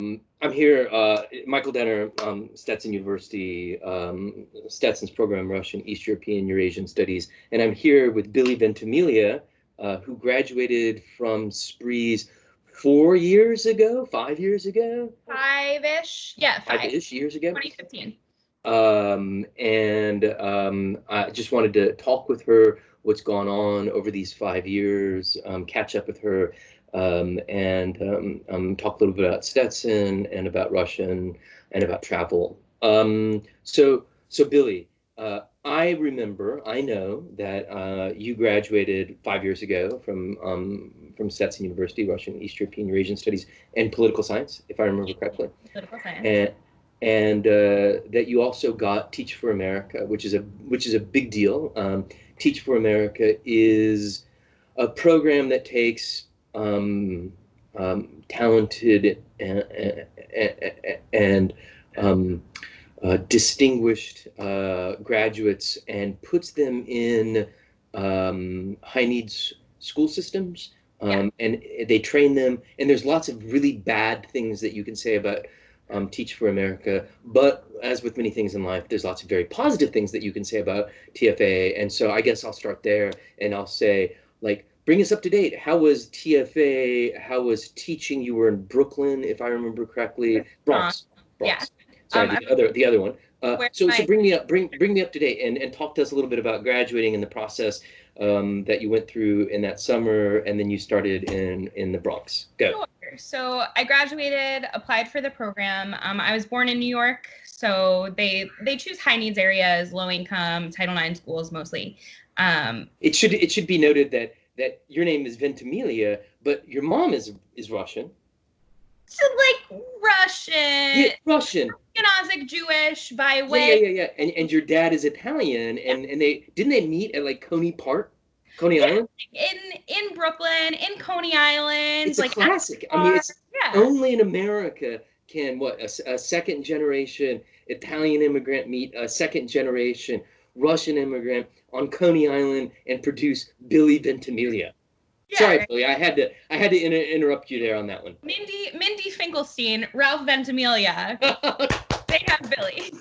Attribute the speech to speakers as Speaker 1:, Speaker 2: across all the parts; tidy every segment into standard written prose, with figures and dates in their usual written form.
Speaker 1: I'm here, Michael Denner, Stetson University, Stetson's program, Russian, East European, Eurasian Studies, and I'm here with Billie Ventimiglia, who graduated from Spree's 4 years ago, 5 years ago?
Speaker 2: Five-ish, yeah,
Speaker 1: 5-ish years ago.
Speaker 2: 2015.
Speaker 1: I just wanted to talk with her, what's gone on over these 5 years, catch up with her, and talk a little bit about Stetson and about Russian and about travel. So Billie, I know that you graduated 5 years ago from Stetson University, Russian, East European, Eurasian Studies, and Political Science, if I remember correctly.
Speaker 2: Political Science.
Speaker 1: And that you also got Teach for America, which is a big deal. Teach for America is a program that takes talented and distinguished graduates and puts them in high needs school systems, and they train them. And there's lots of really bad things that you can say about Teach for America, but as with many things in life, there's lots of very positive things that you can say about TFA. And so I guess I'll start there, and I'll say, like, bring us up to date. How was TFA? How was teaching? You were in Brooklyn, if I remember correctly. Bronx.
Speaker 2: Yeah.
Speaker 1: Sorry, the other one. So bring me up to date and talk to us a little bit about graduating and the process that you went through in that summer, and then you started in the Bronx. Go.
Speaker 2: Sure. So I graduated, applied for the program. I was born in New York, so they choose high needs areas, low income, Title IX schools mostly.
Speaker 1: It should be noted that your name is Ventimiglia, but your mom is Russian.
Speaker 2: So like Russian.
Speaker 1: Yeah, Russian.
Speaker 2: Ashkenazic Jewish by way.
Speaker 1: Yeah. And your dad is Italian, and they meet at like Cony Island?
Speaker 2: In Brooklyn, in Cony Island.
Speaker 1: It's like a classic. I mean, it's only in America can a second generation Italian immigrant meet a second generation Russian immigrant on Cony Island and produce Billie Ventimiglia. Yeah. Sorry, Billie, I had to interrupt you there on that one.
Speaker 2: Mindy Finkelstein, Ralph Ventimiglia. They have Billie.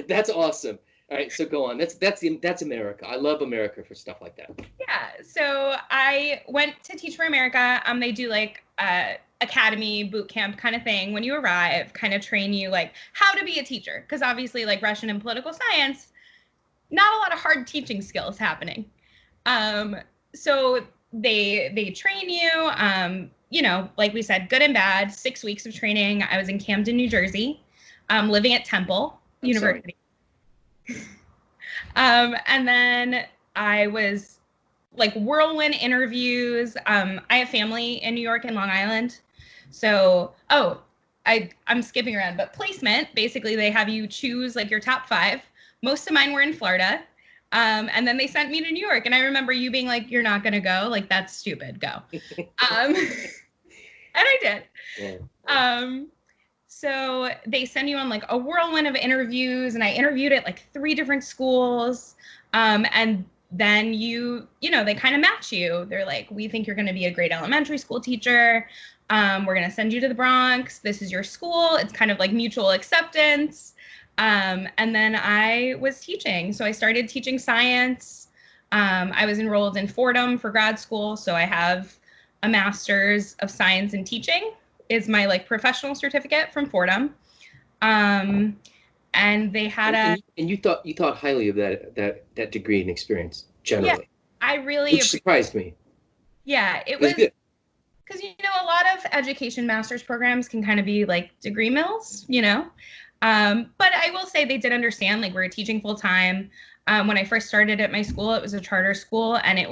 Speaker 1: That's awesome. All right, so go on. That's America. I love America for stuff like that.
Speaker 2: Yeah. So I went to Teach for America. They do like academy boot camp kind of thing when you arrive, kind of train you like how to be a teacher, because obviously like Russian and political science, not a lot of hard teaching skills happening. So they train you. Like we said, good and bad. 6 weeks of training. I was in Camden, New Jersey, living at Temple University. And then I was like whirlwind interviews. I have family in New York and Long Island. So, I'm skipping around, but placement, basically they have you choose like your top 5. Most of mine were in Florida. And then they sent me to New York. And I remember you being like, you're not going to go. Like, that's stupid. Go. And I did. Yeah. So they send you on like a whirlwind of interviews, and I interviewed at like 3 different schools. And then they kind of match you. They're like, we think you're going to be a great elementary school teacher. We're going to send you to the Bronx. This is your school. It's kind of like mutual acceptance. And then I was teaching. So I started teaching science. I was enrolled in Fordham for grad school. So I have a master's of science in teaching. Is my like professional certificate from Fordham. And they had
Speaker 1: and you thought highly of that degree and experience generally.
Speaker 2: Yeah, I really
Speaker 1: which surprised me.
Speaker 2: Yeah, it was good. Because a lot of education master's programs can kind of be like degree mills, But I will say they did understand, like, we're teaching full time. When I first started at my school, it was a charter school, and I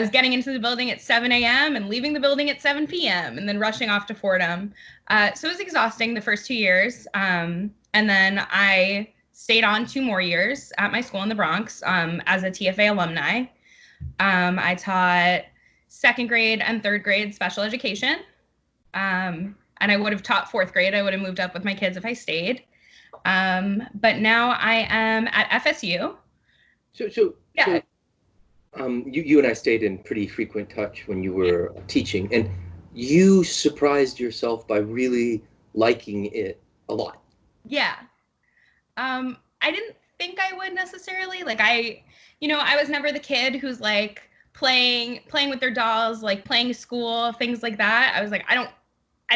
Speaker 2: was getting into the building at 7 a.m. and leaving the building at 7 p.m. and then rushing off to Fordham. So it was exhausting the first 2 years. And then I stayed on 2 more years at my school in the Bronx as a TFA alumni. I taught 2nd grade and 3rd grade special education. And I would have taught 4th grade. I would have moved up with my kids if I stayed. But now I am at FSU.
Speaker 1: So you and I stayed in pretty frequent touch when you were teaching, and you surprised yourself by really liking it a lot.
Speaker 2: Yeah. I didn't think I would necessarily. Like I was never the kid who's like playing with their dolls, like playing school, things like that. I was like, I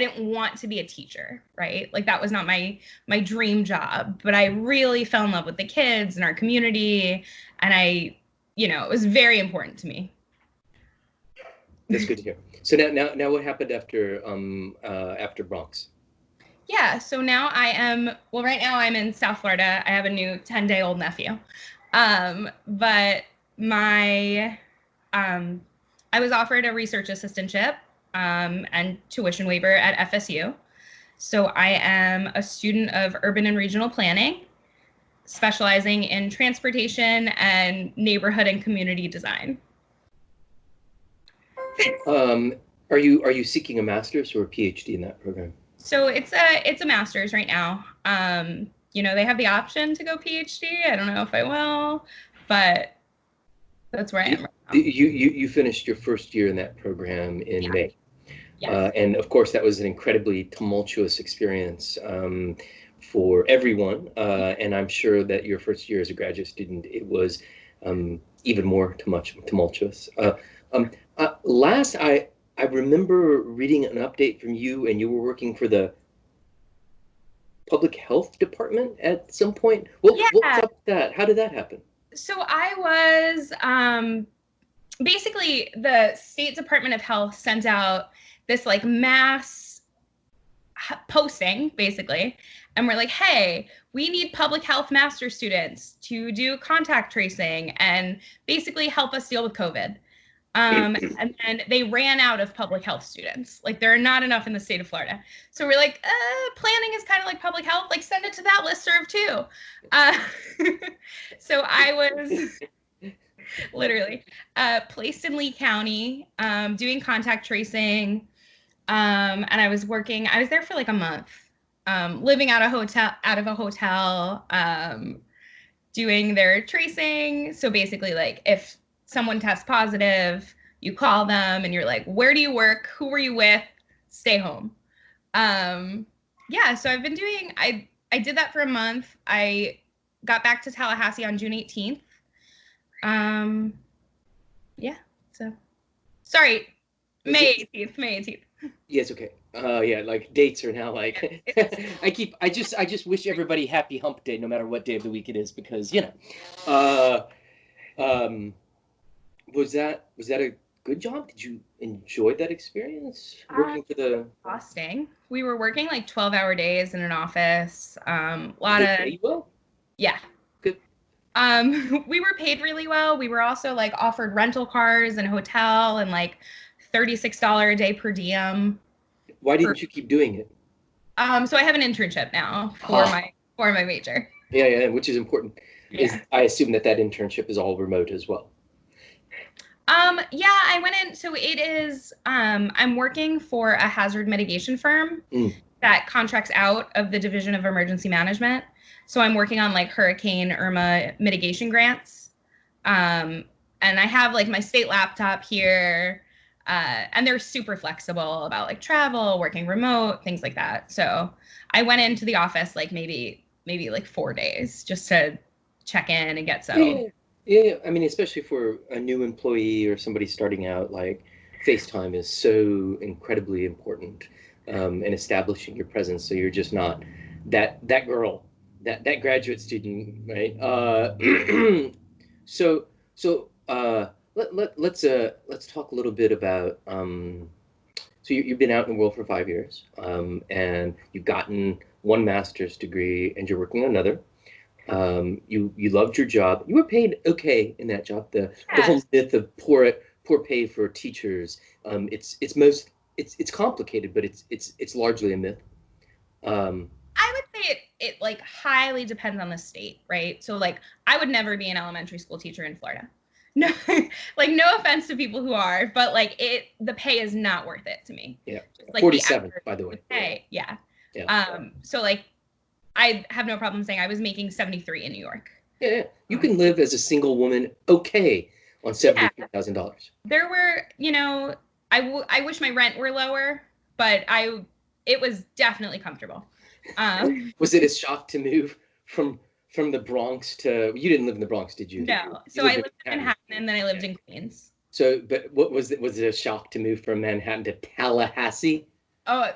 Speaker 2: didn't want to be a teacher, right? Like that was not my dream job, but I really fell in love with the kids and our community, and it was very important to me.
Speaker 1: That's good to hear. So now what happened after Bronx?
Speaker 2: Yeah, so now right now I'm in South Florida. I have a new 10-day-old nephew. But I was offered a research assistantship and tuition waiver at FSU. So I am a student of urban and regional planning, specializing in transportation and neighborhood and community design.
Speaker 1: Are you seeking a master's or a PhD in that program?
Speaker 2: So it's a master's right now. They have the option to go PhD. I don't know if I will, but that's where I am right now.
Speaker 1: You finished your first year in that program in May.
Speaker 2: Yes.
Speaker 1: And of course, that was an incredibly tumultuous experience for everyone. And I'm sure that your first year as a graduate student, it was even more tumultuous. Last, I remember reading an update from you, and you were working for the public health department at some point. What's up with that? How did that happen?
Speaker 2: So I was basically the State Department of Health sent out this like mass posting, basically, and we're like, hey, we need public health master students to do contact tracing and basically help us deal with COVID. And then they ran out of public health students. Like there are not enough in the state of Florida. So we're like, planning is kind of like public health. Like send it to that listserv too. So I was literally placed in Lee County doing contact tracing. And I was there for like a month, living out of a hotel, doing their tracing. So basically like if someone tests positive, you call them and you're like, where do you work? Who were you with? Stay home. So I've been I did that for a month. I got back to Tallahassee on June 18th. Sorry, May 18th.
Speaker 1: Yes, okay. Like dates are now like I just wish everybody happy hump day no matter what day of the week it is, because was that a good job? Did you enjoy that experience working for the
Speaker 2: exhausting? We were working like 12-hour days in an office. Yeah.
Speaker 1: Good.
Speaker 2: We were paid really well. We were also like offered rental cars and hotel and like $36 a day per diem.
Speaker 1: Why didn't you keep doing it?
Speaker 2: So I have an internship now for my major.
Speaker 1: Yeah, which is important. Yeah. I assume that internship is all remote as well.
Speaker 2: I went in. So it is, I'm working for a hazard mitigation firm that contracts out of the Division of Emergency Management. So I'm working on like Hurricane Irma mitigation grants. And I have like my state laptop here, and they're super flexible about like travel, working remote, things like that. So I went into the office like maybe like 4 days just to check in and get settled.
Speaker 1: Yeah, I mean, especially for a new employee or somebody starting out, like FaceTime is so incredibly important in establishing your presence. So you're just not that girl, that graduate student, right? Let's talk a little bit about. So you've been out in the world for 5 years, and you've gotten one master's degree, and you're working on another. You loved your job. You were paid okay in that job. The whole myth of poor pay for teachers. It's complicated, but it's largely a myth.
Speaker 2: I would say it like highly depends on the state, right? So like I would never be an elementary school teacher in Florida. No, like no offense to people who are, but like the pay is not worth it to me.
Speaker 1: Yeah,
Speaker 2: like
Speaker 1: 47 by the way.
Speaker 2: Pay, yeah. So like I have no problem saying I was making 73 in New York.
Speaker 1: Yeah, you can live as a single woman on $73,000.
Speaker 2: There were, I wish my rent were lower, but it was definitely comfortable.
Speaker 1: Was it a shock to move from the Bronx to? You didn't live in the Bronx, did you?
Speaker 2: No. So I lived in Manhattan and then I lived in Queens.
Speaker 1: So, but what was it? Was it a shock to move from Manhattan to Tallahassee?
Speaker 2: Oh,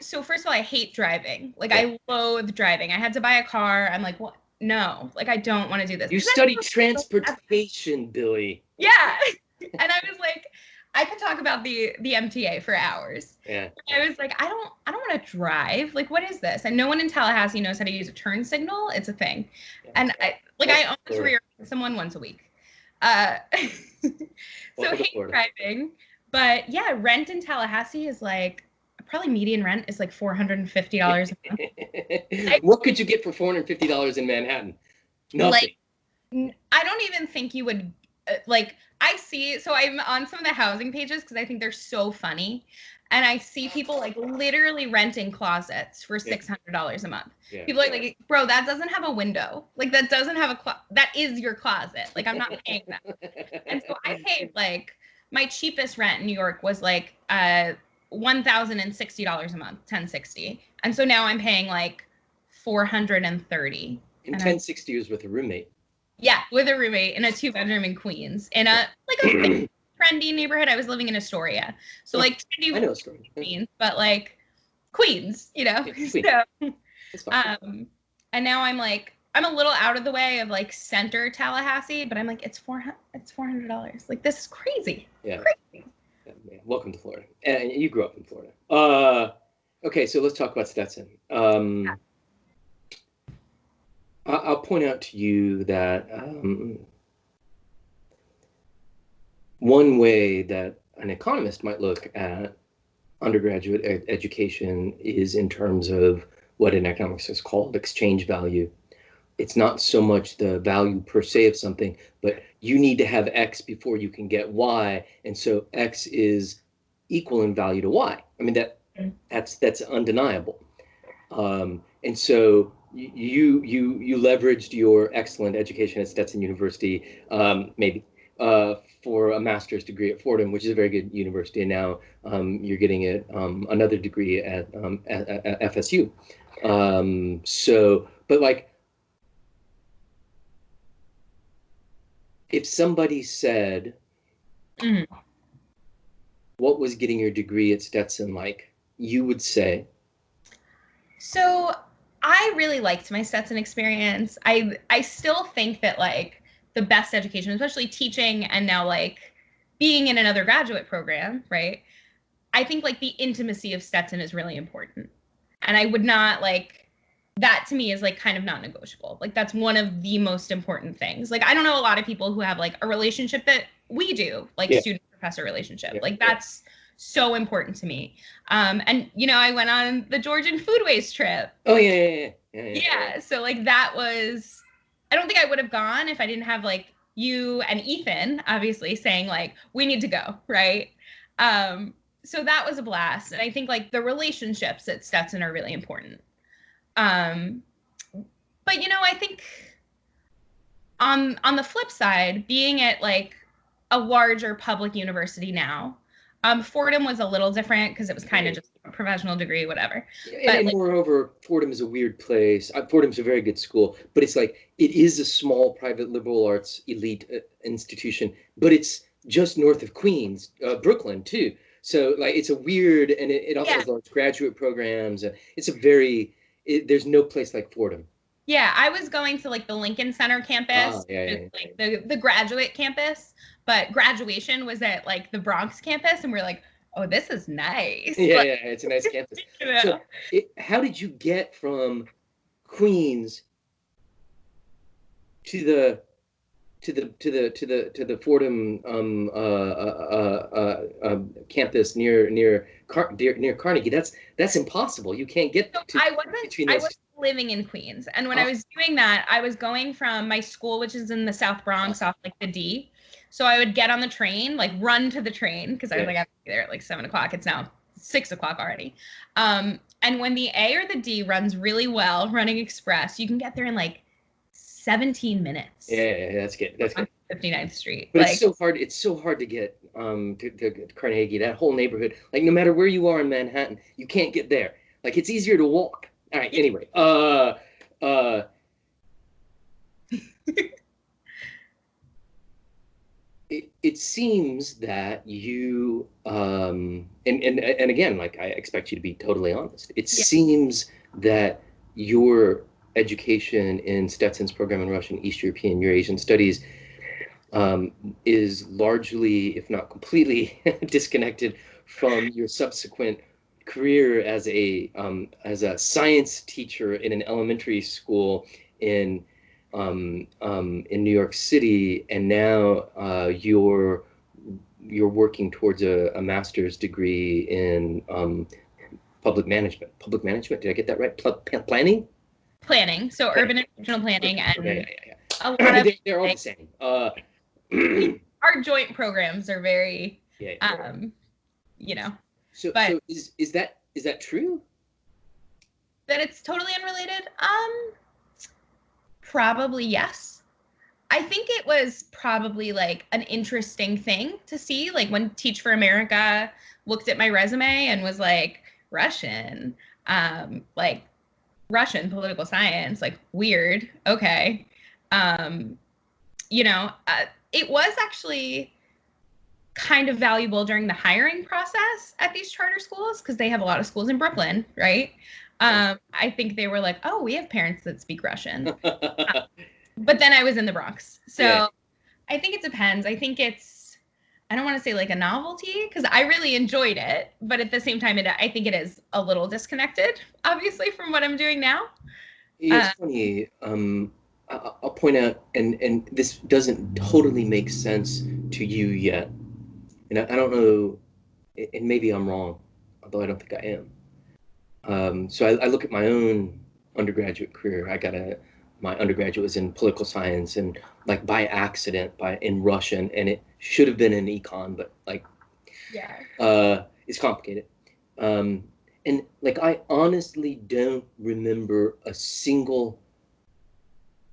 Speaker 2: so first of all, I hate driving. Like, I loathe driving. I had to buy a car. I'm like, what? No, like, I don't want to do this.
Speaker 1: You studied transportation, Billie.
Speaker 2: Yeah. And I was like, I could talk about the MTA for hours.
Speaker 1: Yeah.
Speaker 2: I was like, I don't want to drive. Like, what is this? And no one in Tallahassee knows how to use a turn signal. It's a thing. Yeah. And I own a career with someone once a week. So hate driving. But yeah, rent in Tallahassee is like, probably median rent is like $450 a month.
Speaker 1: What could you get for $450 in Manhattan? Nothing.
Speaker 2: Like, I don't even think you would, like, I see, so I'm on some of the housing pages because I think they're so funny. And I see people like literally renting closets for $600 a month. Yeah. People are like, bro, that doesn't have a window. Like, that doesn't have that is your closet. Like, I'm not paying that. And so I paid, like, my cheapest rent in New York was like $1,060 a month, $1,060. And so now I'm paying like $430. And
Speaker 1: $1,060 was with a roommate.
Speaker 2: Yeah, with a roommate in a 2-bedroom in Queens, in a trendy neighborhood. I was living in Astoria, so like trendy.
Speaker 1: I know Astoria,
Speaker 2: Queens, but like Queens, you know. Yeah, so, and now I'm a little out of the way of like center Tallahassee, but I'm like, it's $400. Like, this is crazy.
Speaker 1: Yeah. Crazy. Yeah, man. Welcome to Florida, and you grew up in Florida. Okay, so let's talk about Stetson. Yeah. I'll point out to you that one way that an economist might look at undergraduate education is in terms of what in economics is called exchange value. It's not so much the value per se of something, but you need to have X before you can get Y, and so X is equal in value to Y. I mean, that's undeniable. And so you leveraged your excellent education at Stetson University, maybe for a master's degree at Fordham, which is a very good university, and now you're getting another degree at FSU. But like, if somebody said, what was getting your degree at Stetson like, you would say?
Speaker 2: So I really liked my Stetson experience. I still think that like the best education, especially teaching and now like being in another graduate program, right? I think like the intimacy of Stetson is really important. And I would not like, that to me is like kind of non-negotiable. Like, that's one of the most important things. Like, I don't know a lot of people who have like a relationship that we do, like student-professor relationship. Like, that's so important to me. And you know, I went on the Georgian Foodways trip.
Speaker 1: Oh yeah.
Speaker 2: So like, that was, I don't think I would have gone if I didn't have like you and Ethan obviously saying like, we need to go, right? So that was a blast. And I think like the relationships at Stetson are really important. But you know, I think on the flip side, being at like a larger public university now, Fordham was a little different because it was kind of just a professional degree, whatever.
Speaker 1: And like, moreover, Fordham is a weird place. Fordham's a very good school, but it's like, it is a small private liberal arts elite institution, but it's just north of Queens, Brooklyn too. So like, it's a weird, and it also has large graduate programs. It's a very, there's no place like Fordham.
Speaker 2: Yeah, I was going to like the Lincoln Center campus, like the graduate campus, but graduation was at like the Bronx campus, and we're like, oh, this is nice.
Speaker 1: Yeah, it's a nice campus. You know? So, how did you get from Queens to the Fordham campus near Carnegie? That's impossible. You can't get.
Speaker 2: I wasn't living in Queens, and when I was doing that, I was going from my school, which is in the South Bronx, off like the D. So I would get on the train, like run to the train, because I was like, I have to be there at like 7 o'clock. It's now 6 o'clock already. And when the A or the D runs really well, running express, you can get there in like 17 minutes.
Speaker 1: Yeah, that's good. That's good.
Speaker 2: 59th Street.
Speaker 1: But it's so hard. It's so hard to get to Carnegie. That whole neighborhood, like no matter where you are in Manhattan, you can't get there. Like it's easier to walk. All right. Anyway, it seems that you and again, like I expect you to be totally honest. It seems that your education in Stetson's program in Russian, East European, Eurasian Studies is largely, if not completely, disconnected from your subsequent career as a science teacher in an elementary school in New York City, and now you're working towards a master's degree in public management. Public management, did I get that right? Planning?
Speaker 2: Planning. So urban and regional planning, and
Speaker 1: a lot of they're all the same.
Speaker 2: Our joint programs are very, you know.
Speaker 1: So is that true?
Speaker 2: That it's totally unrelated? Probably yes. I think it was probably like an interesting thing to see, like when Teach for America looked at my resume and was like, Russian, like Russian political science, like weird. Okay. You know, it was actually kind of valuable during the hiring process at these charter schools because they have a lot of schools in Brooklyn, right? I think they were like, oh, we have parents that speak Russian. But then I was in the Bronx. So I think it depends. I think I don't want to say like a novelty because I really enjoyed it. But at the same time, I think it is a little disconnected, obviously, from what I'm doing now.
Speaker 1: It's funny. I'll point out, and this doesn't totally make sense to you yet. And I don't know, and maybe I'm wrong, although I don't think I am. So I look at my own undergraduate career. My undergraduate was in political science, and like by accident, in Russian, and it should have been in econ, but like, it's complicated. And like I honestly don't remember a single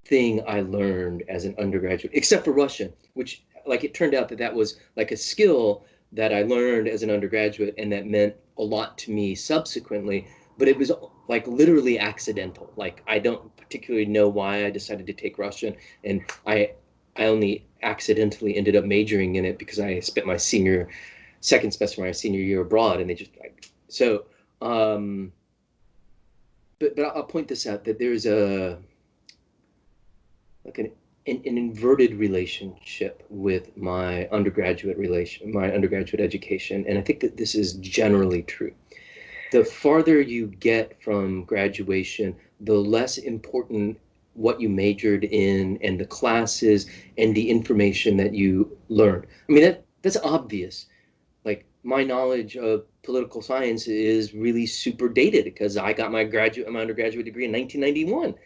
Speaker 1: thing I learned as an undergraduate, except for Russian, which like it turned out that was like a skill that I learned as an undergraduate, and that meant a lot to me subsequently. But it was like literally accidental. Like I don't particularly know why I decided to take Russian, and I only accidentally ended up majoring in it because I spent my second semester of my senior year abroad, and they just like so. But I'll point this out that there's an inverted relationship with my undergraduate education, and I think that this is generally true. The farther you get from graduation, the less important what you majored in and the classes and the information that you learned. I mean, that's obvious. Like my knowledge of political science is really super dated because I got my undergraduate degree in 1991.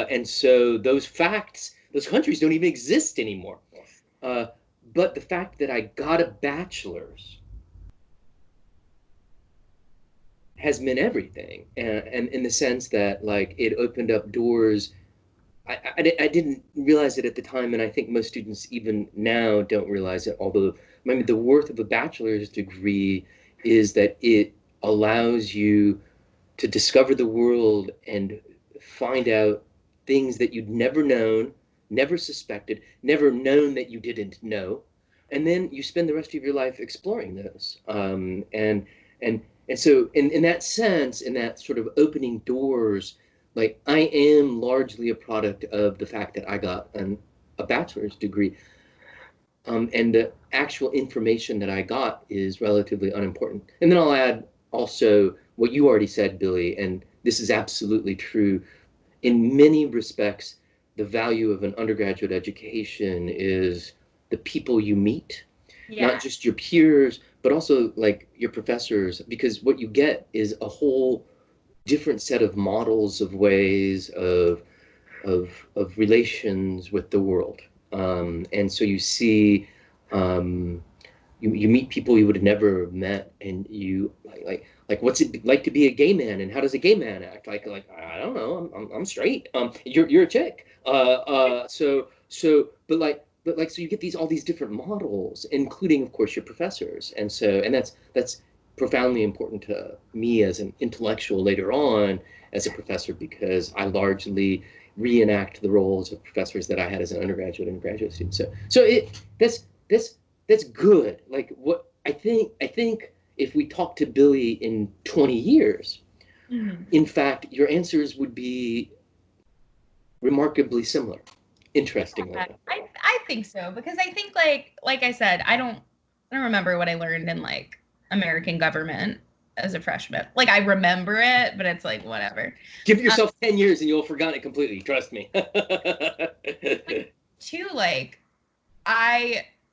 Speaker 1: And so those countries don't even exist anymore. But the fact that I got a bachelor's has meant everything, and in the sense that like it opened up doors. I didn't realize it at the time, and I think most students even now don't realize it, although maybe the worth of a bachelor's degree is that it allows you to discover the world and find out things that you'd never known, never suspected, never known that you didn't know, and then you spend the rest of your life exploring those. And so in that sense, in that sort of opening doors, like I am largely a product of the fact that I got a bachelor's degree. And the actual information that I got is relatively unimportant. And then I'll add also what you already said, Billy, and this is absolutely true. In many respects, the value of an undergraduate education is the people you meet, not just your peers, but also like your professors, because what you get is a whole different set of models of ways of relations with the world. And so you see you meet people you would have never met, and you like what's it like to be a gay man, and how does a gay man act? Like I don't know, I'm straight. You're a chick. But so you get all these different models, including of course your professors, and that's profoundly important to me as an intellectual later on as a professor, because I largely reenact the roles of professors that I had as an undergraduate and graduate student. So that's good. Like what I think if we talk to Billie in 20 years, in fact, your answers would be remarkably similar. Interestingly.
Speaker 2: Yeah, I think so, because I think like I said, I don't remember what I learned in like American government as a freshman. Like I remember it, but it's like whatever.
Speaker 1: Give yourself 10 years and you'll have forgotten it completely. Trust me.
Speaker 2: Too, like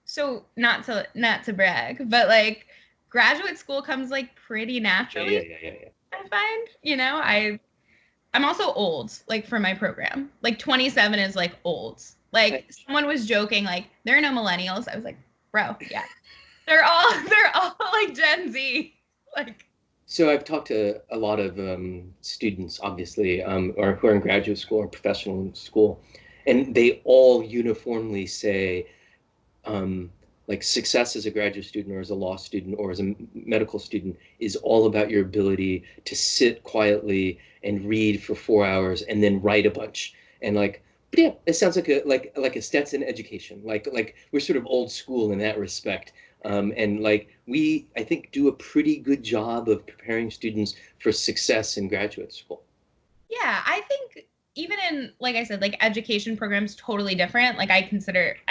Speaker 2: so not to brag, but like graduate school comes like pretty naturally.
Speaker 1: Yeah.
Speaker 2: I find, I'm also old, like for my program. Like 27 is like old. Like someone was joking, like there are no millennials. I was like, bro, yeah. They're all like Gen Z. Like
Speaker 1: so I've talked to a lot of students, obviously, or who are in graduate school or professional school, and they all uniformly say, like success as a graduate student or as a law student or as a medical student is all about your ability to sit quietly and read for 4 hours and then write a bunch. And but yeah, it sounds like a Stetson education. Like we're sort of old school in that respect. And we, I think, do a pretty good job of preparing students for success in graduate school.
Speaker 2: Yeah, I think even in, like I said, like education programs totally different. Like I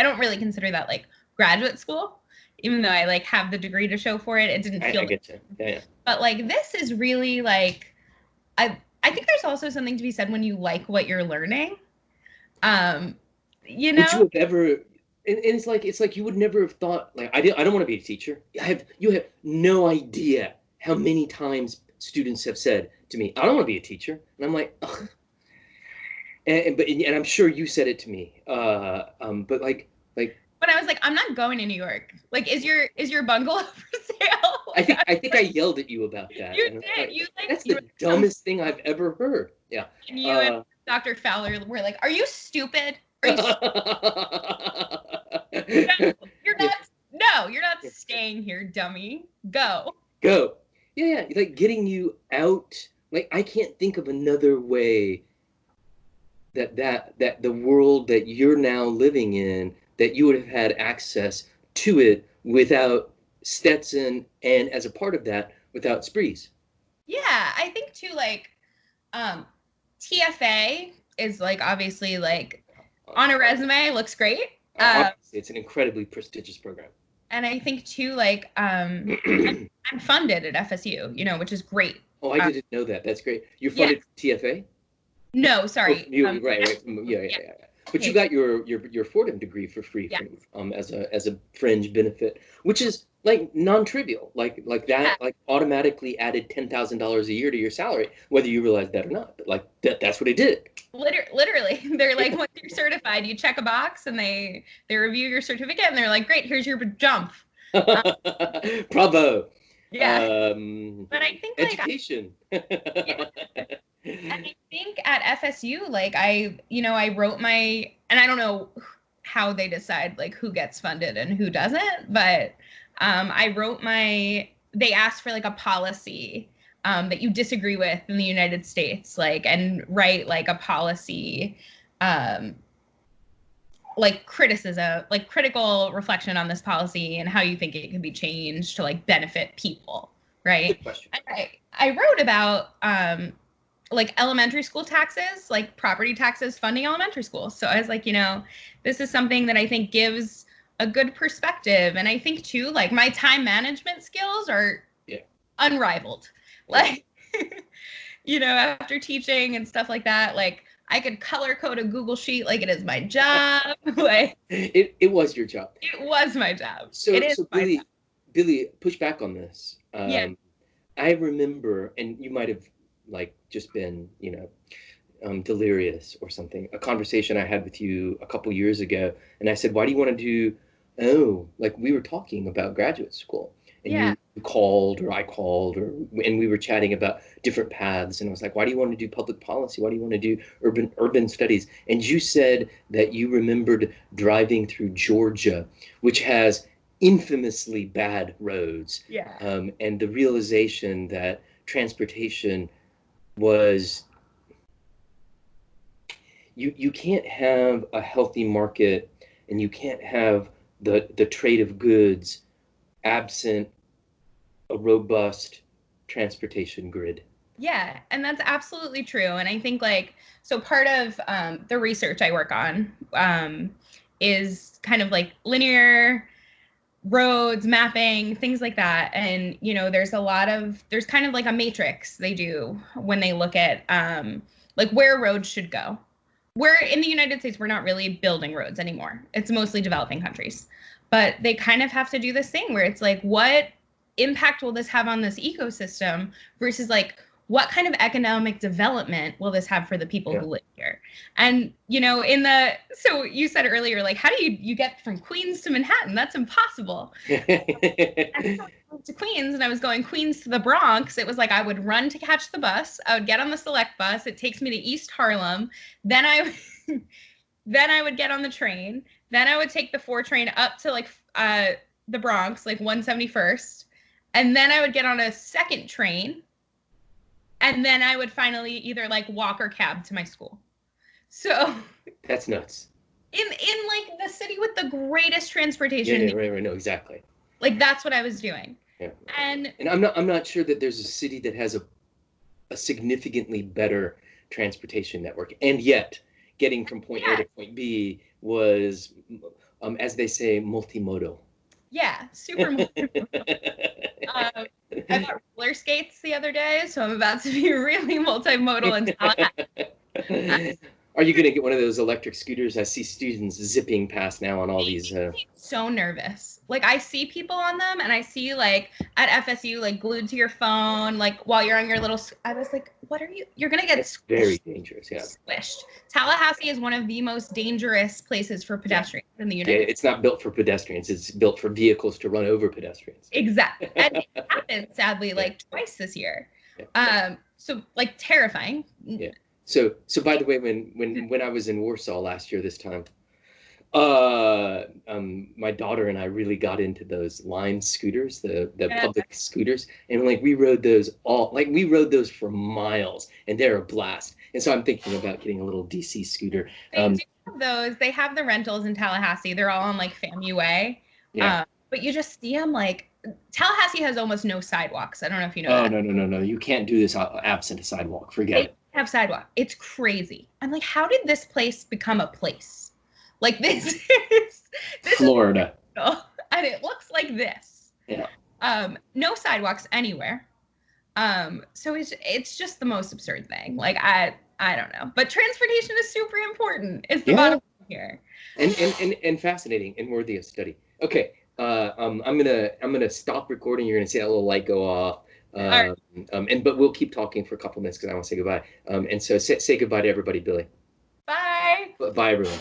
Speaker 2: don't really consider that like graduate school, even though I like have the degree to show for it. It didn't feel
Speaker 1: I get you. Yeah.
Speaker 2: But like this is really like I think there's also something to be said when you like what you're learning.
Speaker 1: Would you have ever, and it's like you would never have thought, like I don't want to be a teacher. You have no idea how many times students have said to me, I don't want to be a teacher. And I'm like, ugh. And I'm sure you said it to me. But like
Speaker 2: when I was like, I'm not going to New York. Like, is your bungalow for sale?
Speaker 1: I think I yelled at you about that.
Speaker 2: You did.
Speaker 1: That's the dumbest thing I've ever heard. Yeah.
Speaker 2: And you and Dr. Fowler were like, "Are you stupid? Are you you're not. No, you're not staying here, dummy. Go."
Speaker 1: Go. Yeah. Like getting you out. Like I can't think of another way that the world that you're now living in, that you would have had access to it without Stetson, and as a part of that, without sprees.
Speaker 2: Yeah, I think too, like, TFA is like obviously like on a resume looks great.
Speaker 1: It's an incredibly prestigious program.
Speaker 2: And I think too, like, I'm funded at FSU, which is great.
Speaker 1: Oh, I didn't know that. That's great. You're funded for TFA?
Speaker 2: No, sorry.
Speaker 1: Right. Yeah. But you got your Fordham degree for free as a fringe benefit, which is like non-trivial. Like that automatically added $10,000 a year to your salary, whether you realize that or not. But like that's what it did.
Speaker 2: Literally, they're like, once you're certified, you check a box and they review your certificate and they're like, great, here's your jump.
Speaker 1: Bravo.
Speaker 2: Yeah. But I think
Speaker 1: education.
Speaker 2: And I think at FSU, like I wrote and I don't know how they decide like who gets funded and who doesn't, but they asked for like a policy that you disagree with in the United States, like, and write like a policy, like criticism, like critical reflection on this policy and how you think it can be changed to like benefit people, right?
Speaker 1: Good question.
Speaker 2: I wrote about like elementary school taxes, like property taxes funding elementary schools. So I was like, this is something that I think gives a good perspective. And I think too, like my time management skills are unrivaled. Like, after teaching and stuff like that, like I could color code a Google sheet like it is my job. Like
Speaker 1: it was your job.
Speaker 2: It was my job.
Speaker 1: So,
Speaker 2: it is
Speaker 1: so
Speaker 2: my job.
Speaker 1: Billie, push back on this.
Speaker 2: Yeah.
Speaker 1: I remember, and you might have like just been, delirious or something, a conversation I had with you a couple years ago. And I said, why do you want to do Oh, like we were talking about graduate school, and
Speaker 2: Yeah.
Speaker 1: you called or I called, and we were chatting about different paths, and I was like, why do you want to do public policy? Why do you want to do urban studies? And you said that you remembered driving through Georgia, which has infamously bad roads,
Speaker 2: Yeah.
Speaker 1: and the realization that transportation was you can't have a healthy market, and you can't have the trade of goods absent a robust transportation grid.
Speaker 2: Yeah, and that's absolutely true. And I think like so part of the research I work on is kind of like linear roads, mapping, things like that. And there's kind of like a matrix they do when they look at like where roads should go. We're in the United States, we're not really building roads anymore. It's mostly developing countries. But they kind of have to do this thing where it's like, what impact will this have on this ecosystem versus like, what kind of economic development will this have for the people who live here? And, so you said earlier, like, how do you get from Queens to Manhattan? That's impossible. And so I moved to Queens and I was going Queens to the Bronx. It was like I would run to catch the bus. I would get on the select bus. It takes me to East Harlem. Then I then I would get on the train. Then I would take the 4 train up to like the Bronx, like 171st. And then I would get on a second train. And then I would finally either like walk or cab to my school. So
Speaker 1: that's nuts.
Speaker 2: In like the city with the greatest transportation.
Speaker 1: Yeah, right, no, exactly.
Speaker 2: Like that's what I was doing.
Speaker 1: Yeah.
Speaker 2: And
Speaker 1: I'm not sure that there's a city that has a significantly better transportation network. And yet getting from point A to point B was, as they say, multimodal.
Speaker 2: Yeah, super multimodal. I bought roller skates the other day, so I'm about to be really multimodal in Tallahassee.
Speaker 1: Are you going to get one of those electric scooters? I see students zipping past now on all these.
Speaker 2: So nervous. Like I see people on them, and I see like at FSU, like glued to your phone, like while you're on your little. I was like, "What are you? You're gonna get
Speaker 1: squished." Very dangerous. Yeah.
Speaker 2: Squished. Tallahassee is one of the most dangerous places for pedestrians in the United States.
Speaker 1: It's not built for pedestrians. It's built for vehicles to run over pedestrians.
Speaker 2: Exactly, and it happened sadly like twice this year.
Speaker 1: Yeah.
Speaker 2: So like terrifying.
Speaker 1: Yeah. So by the way, when I was in Warsaw last year this time, my daughter and I really got into those Lime scooters, the public scooters, and like we rode those for miles, and they're a blast. And so I'm thinking about getting a little DC scooter.
Speaker 2: They do have those. They have the rentals in Tallahassee. They're all on like FAMU Way. Yeah. But you just see them like Tallahassee has almost no sidewalks. I don't know if you know that.
Speaker 1: Oh, no. You can't do this absent a sidewalk. Forget it.
Speaker 2: Have sidewalk. It's crazy. I'm like, how did this place become a place? Like this
Speaker 1: Florida.
Speaker 2: And it looks like this.
Speaker 1: Yeah.
Speaker 2: No sidewalks anywhere. So it's just the most absurd thing. Like I don't know. But transportation is super important. It's the bottom line here.
Speaker 1: And fascinating and worthy of study. Okay. I'm gonna stop recording. You're gonna see that little light go off. Right. But we'll keep talking for a couple minutes because I want to say goodbye. And so say goodbye to everybody, Billie.
Speaker 2: Bye.
Speaker 1: Bye, everyone.